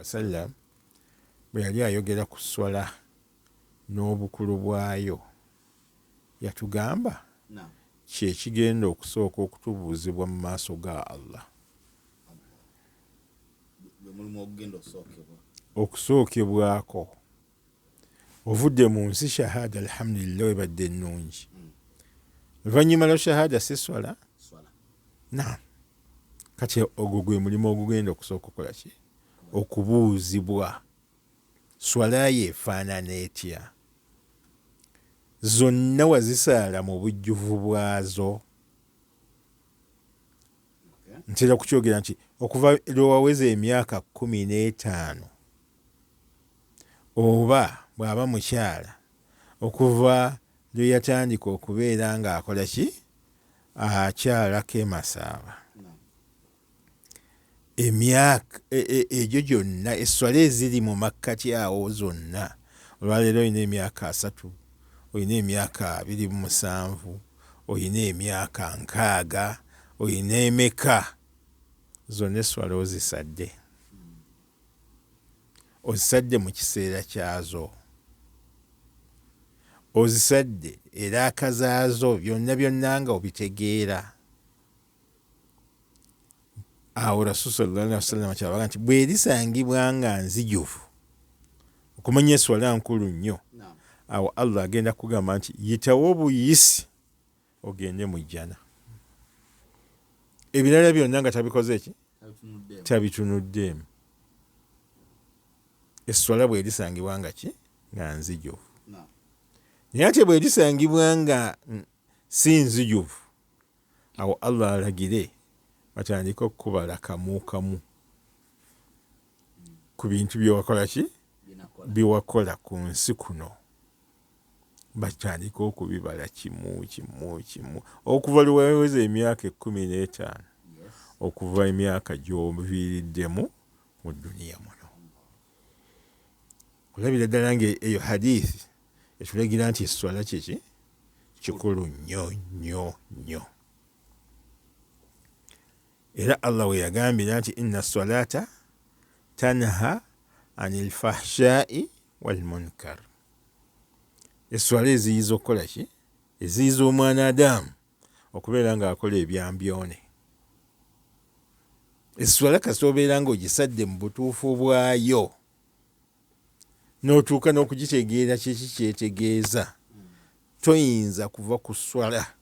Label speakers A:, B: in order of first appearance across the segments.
A: wasallam bwe yali ayogera ku swala n'obukulu bwayo yatugamba kyekigenda okusooka okutubuuzibwa mu maaso ga Allah. Okusookebwako ovudde mu nsi shahada alhamdulillah webadde ennungi. Oluvannyuma lwa shahada si swala? Naam. Kati ogwo gwe mulimu ogugenda okusooka okukola ki? Okubuuzibwa swala ye efaanana etya? Zonna wazisaala mu bujjuvu bwazo? Ntera kukyogera nti okuva lwe waweza emyaka 15 oba bw'aba mukyala okuva lwe yatandika okubeera ng'akola ki? Akyalako emasaaba. Emyaka egyo gyonna esswala eziri mu makkati awo zonna, olwaleero olina emyaka 3, olina emyaka 27, olina emyaka 60, olina emeka, zonna esswala ozisadde. Ozisadde mu kiseera kyazo, ozisadde era akazaazo byonna byonna nga obitegeera. Awo Rasul sallallahu alaihi wasallam kyabaga nti bwerisangibwa nga nzijuvu okumanya esswala nkulu nnyo, awo Allah agenda kugamba nti yitawo obuyisi ogende mu jjana. Ebirala byonna nga tabikoze ki? Tabitunuddeemu. Esswala bwerisangibwa nga ki? Nga nzijuvu. Naye ate bwerisangibwa nga si nzijuvu, awo Allah alagire batandika okukubala kamu kamu ku bintu byewakola ki? Byewakola ku nsi kuno. Batandika okubibala kimu kimu kimu okuva lwe waweza emyaka 15 okuva emyaka gy'oviiriddemu mu dduniya muno. Olabira ddala ng'eyo hadithi etulagira nti esswala kiki? Kikulu nnyo nnyo nnyo. Era Allah we yagambira nti inna salata tanha anil fahshai wal munkar. Esswala eziyiza okukola ki? Eziyiza omwana Adamu okubeera ng'akola ebyambyone. Esswala kasi obeera ng'ogisadde mu butuufu bwayo n'otuuka n'okugitegeera kiki kyetegeeza, toyinza kuva ku swala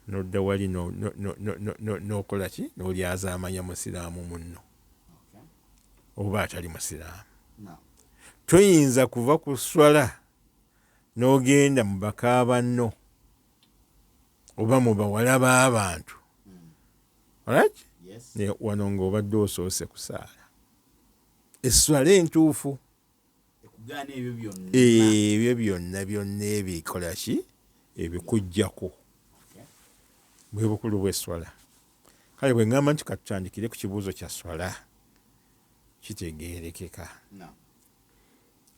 A: n'odda wali n'okola ki? N'olyaza amanya musiraamu munno oba atali musiraamu. Toyinza kuva ku swala n'ogenda mu baka banno oba mu bawala b'abantu. Alright? Wano ng'obadde osoose kusaala. Esswala entuufu ebyo byonna byonna ebikola ki? Ebikujjako. Bwe bukulu bw'esswala. Kale bwe ngamba nti katutandikire ku kibuuzo kya swala kitegeerekeka.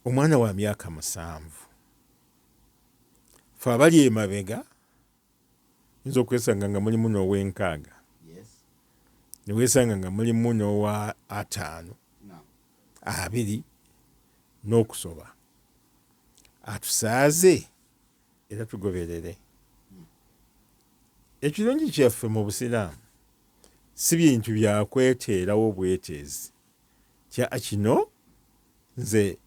A: Omwana wa myaka 7 fe abali emabega nza okwesanga nga mulimu n'ow'enkaaga, ne weesanga nga mulimu n'owa 5, 2 n'okusoba. Atusaaze era tugoberere. Ekirungi kyaffe mu Busiraamu si bintu byakweteerawo bweteezi. Kino nze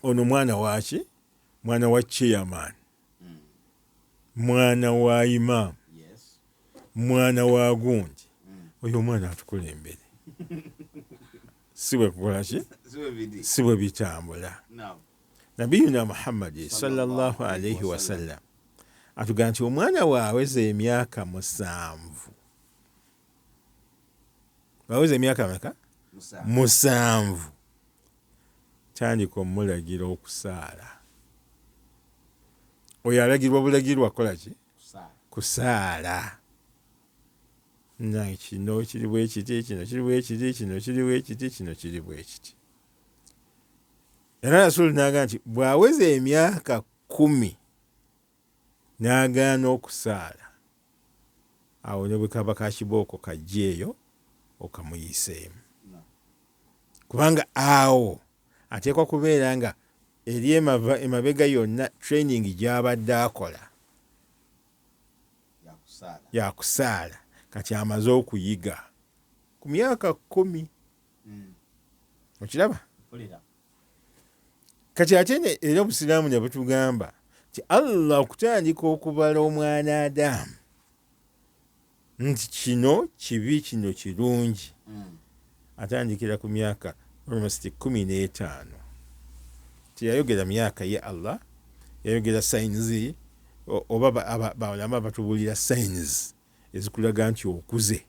A: ono mwana waki? Mwana wa chairman, mwana wa imam, mwana wa gundi. Oyo omwana atukulembere. Si bwe kukola ki? Si bwe bitambula. Nabiyuna Muhammad sallallahu alaihi wasallam atugamba nti omwana waaweza emyaka 7. Waaweza emyaka meka? 7. Tandika omulagira okusaala. Oyo alagirwa bulagirwa kola ki? Kusaala. Kino kiri bwe kiti, kino kiri bwe kiti, kino kiri bwe kiti, kino kiri bwe kiti. Era Rasul n'agamba nti bw'aweza emyaka 10 n'agaana okusaala, awo ne bwe kaba ka kibooko kajja eyo okamuyiseemu, kubanga awo ateekwa kubeera nga eri emabega yonna training gy'abadde akola yakusaala kati amaze okuyiga ku myaka 10. Okiraba? Kati ate era obusiraamu ne butugamba nti Allah okutandika okubala omwana Adamu nti kino kibi kino kirungi atandikira ku myaka almost 15. Tiyayogera myaka ye Allah, yayogera sayinzi oba balama batubulira sayinzi ezikulaga nti okuze,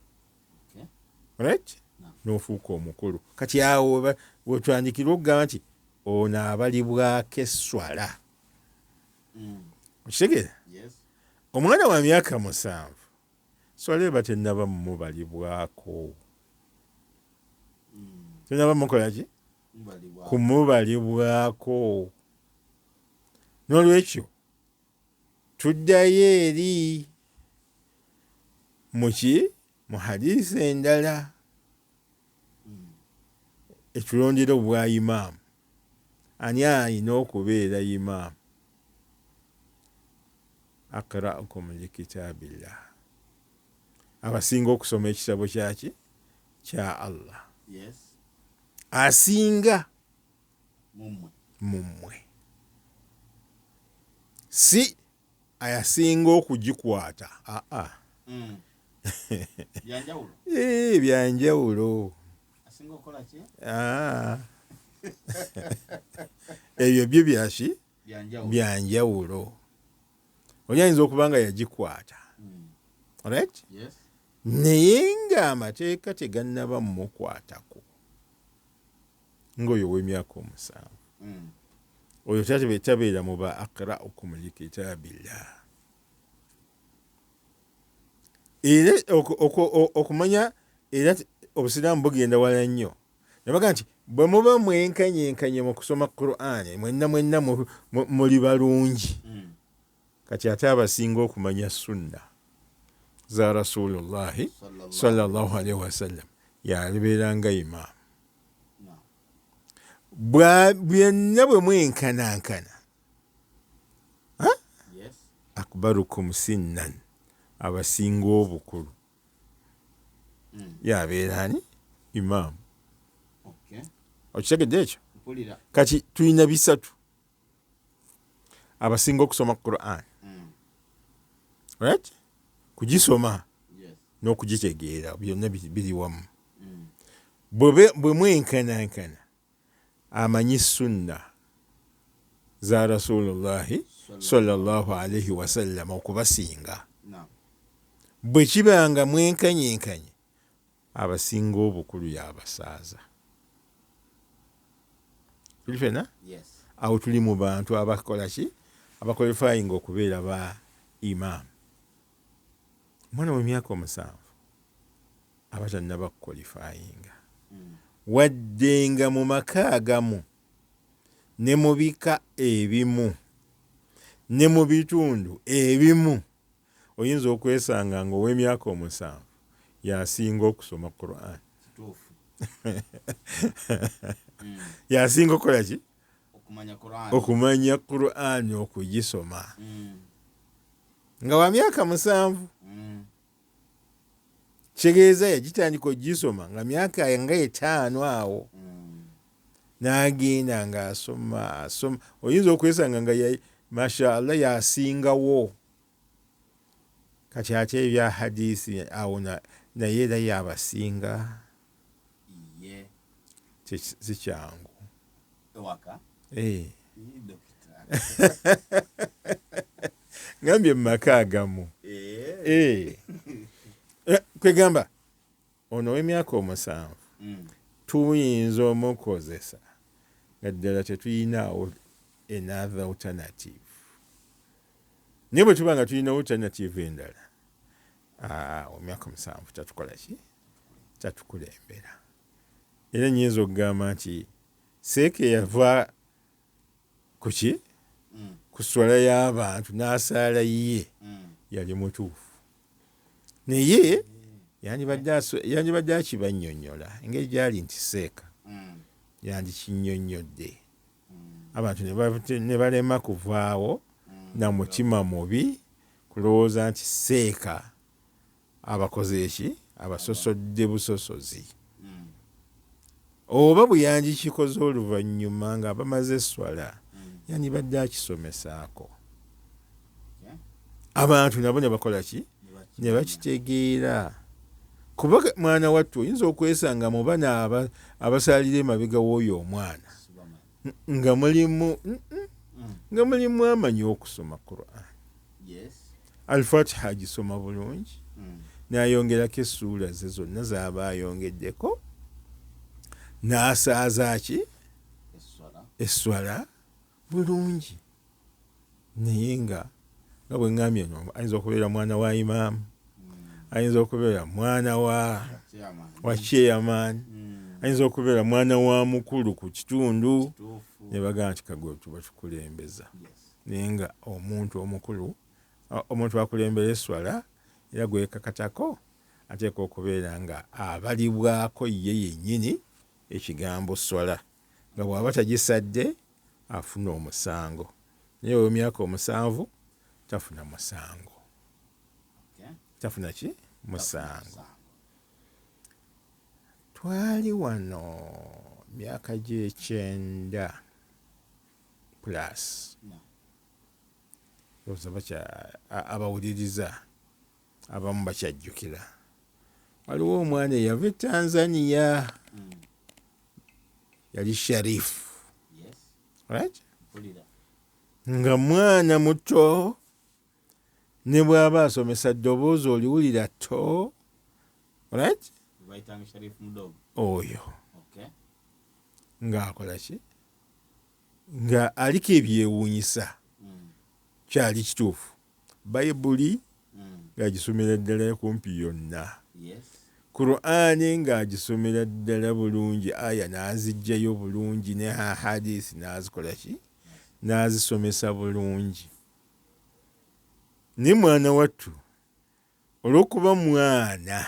A: right? N'ofuuka omukulu. Kati awo wetwandikira okugamba nti ono abalibwako esswala. Okitegeera? Omwana wa myaka 7 swala eba tennaba mumubalibwako. Tennaba mukola ki? Kumubalibwako. N'olwekyo tuddayo eri mu hadiisi endala etulondera obwa imaamu. Ani alina okubeera imaamu? Aqra'ukum likitaabillah, abasinga okusoma ekitabo kyaki kya Allah. Asinga mumwe, si ayasinga okugikwata. Byanjawulo. Ebyo byo byaki byanjawulo. Oyinza okuba nga yagikwata, right? Naye nga amateeka tegannaba mumukwatako ng'oyo w'emyaka 7. Oyo tabeera mu ba aqra'ukum likitaabillah. Era okumanya era obusiraamu bugenda wala nnyo. Nabaga nti bwe muba mwenkanyenkanye mu kusoma Qur'an mwenna muli balungi. Kati ate abasinga okumanya sunna za Rasulullahi sallallahu alaihi wasallam yabeeranga imaamu. Byonna bwe mwenkanankana, akbarukum sinnan, abasinga obukulu yabeera ani? Imaamu. Okitegedde ekyo? Kati tulina bisatu. Abasinga okusoma Qur'an, right? Kugisoma n'okugitegeera byonna biri wamu. Bwe mwenkanankana amanyi sunna za Rasulullahi sallallahu alaihi wasallam okubasinga. Bwe kibanga mwenkanyenkanye abasinga obukulu yabasaaza. Tuli fena? Awo tuli mu bantu abakola ki? Abakwalifyinga okubeera ba imaamu. Omwana w'emyaka 7 abatannaba kukwalifyinga wadde nga mu maka agamu ne mu bika ebimu ne mu bitundu ebimu oyinza okwesanga nga ow'emyaka 7 yasinga okusoma Qur'an. Yasinga okukola ki? Okumanya Qur'an, okugisoma nga wa myaka 7. Kitegeeza yagitandika ogisoma nga myaka nga 5 awo. N'agenda ng'asoma. Oyinza okwesanga nga masha Allah yasingawo. Kati ate ebya hadisi awo naye era yabasinga. Si kyangu. Ngambye mu maka agamu. Kwegamba ono w'emyaka 7 tuyinza omukozesa nga ddala tetuyinaawo another alternative. Naye bwe tuba nga tulina alternative endala, emyaka 7 tatukola ki? Tatukulembera. Era nyinza okugamba nti Seeke yava ku ki? Ku swala y'abantu n'asaala ye yali mutuufu. naye yandibadde akibannyonnyola engeri gyali nti seeka yandikinnyonnyodde abantu ne balema kuvaawo na mutima mubi kulowooza nti seeka abakoze eki abasosodde busosozi oba bwe yandikikoze oluvannyuma nga bamaze eswala yandibadde akisomesaako abantu nabo ne bakola ki ne bakitegeera kuba mwana wattu oyinza okwesanga mu bana abasalira emabega w'oyo omwana nga mulimu amanyi okusoma Quran Al-Fatiha agisoma bulungi n'ayongerako essuula ze zonna z'aba ayongeddeko n'asaaza ki esswala bulungi naye nga bwe ngambye ayinza okubeera mwana wa imaamu ayinza okubeera mwana wa chairman ayinza okubeera mwana wa mukulu ku kitundu ne bagamba nti kagwe tuba tukulembeza naye nga omuntu omukulu omuntu akulembera eswala era gwekakatako ateeka okubeera nga abalibwako ye yennyini ekigambo swala nga bw'aba tagisadde afuna omusango naye ow'emyaka 7 tafuna musango tafuna ki musango. Twali wano myaka gye9 plus abawuliriza abamu bakyajjukira waliwo omwana eyava e Tanzania yali Sharifu right? Nga mwana muto ne bw'aba asomesa ddoboozi oliwulira to right? Oyo ng'akola ki nga aliko ebyewuunyisa kyali kituufu bayibuli ng'agisomera ddala kumpi yonna Qur'ani ng'agisomera ddala bulungi aya n'aziggyayo bulungi ne hadisi n'azikola ki n'azisomesa bulungi ne mwana wattu olw'okuba mwana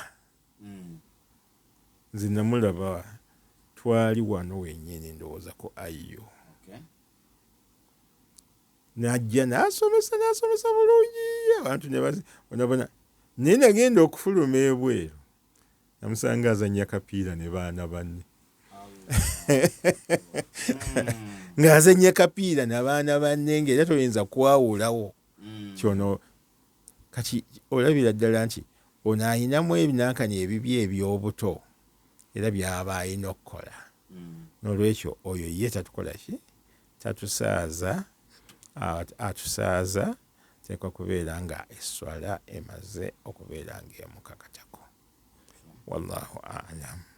A: nze namulaba twali wano wennyini ndowooza ko ayyo n'ajja n'asomesa bulungi abantu ne naye nagenda okufuluma ebweru namusanga azannya kapiira ne baana banne ng'azannya kapiira n'abaana banne ng'era toyinza kwawulawo kyono kati olabira ddala nti ono ayinamu ebinankani ebibi eby'obuto era by'aba alina okukola n'olwekyo oyo ye tatukola ki tatusaaza atusaaza teekwa kubeera nga esswala emaze okubeera ng'emukakatako wallahu a'lam.